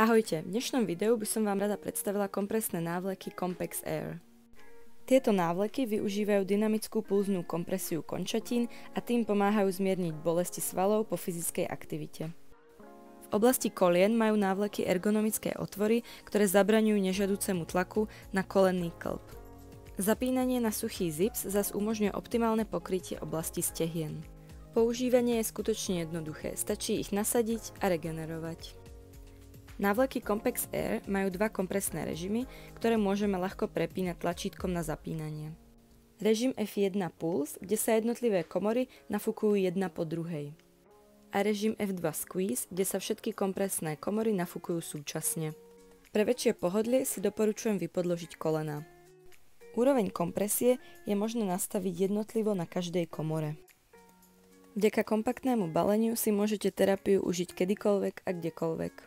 Ahojte, v dnešnom videu by som vám rada predstavila kompresné návleky Compex Air. Tieto návleky využívajú dynamickú pulznú kompresiu končatín a tým pomáhajú zmierniť bolesti svalov po fyzickej aktivite. V oblasti kolien majú návleky ergonomické otvory, ktoré zabraňujú nežiaducemu tlaku na kolenný kĺb. Zapínanie na suchý zips zas umožňuje optimálne pokrytie oblasti stehien. Používanie je skutočne jednoduché, stačí ich nasadiť a regenerovať. Návleky Compex Air majú dva kompresné režimy, ktoré môžeme ľahko prepínať tlačítkom na zapínanie. Režim F1 Pulse, kde sa jednotlivé komory nafúkujú jedna po druhej. A režim F2 Squeeze, kde sa všetky kompresné komory nafúkujú súčasne. Pre väčšie pohodlie si doporučujem vypodložiť kolená. Úroveň kompresie je možné nastaviť jednotlivo na každej komore. Vďaka kompaktnému baleniu si môžete terapiu užiť kedykoľvek a kdekoľvek.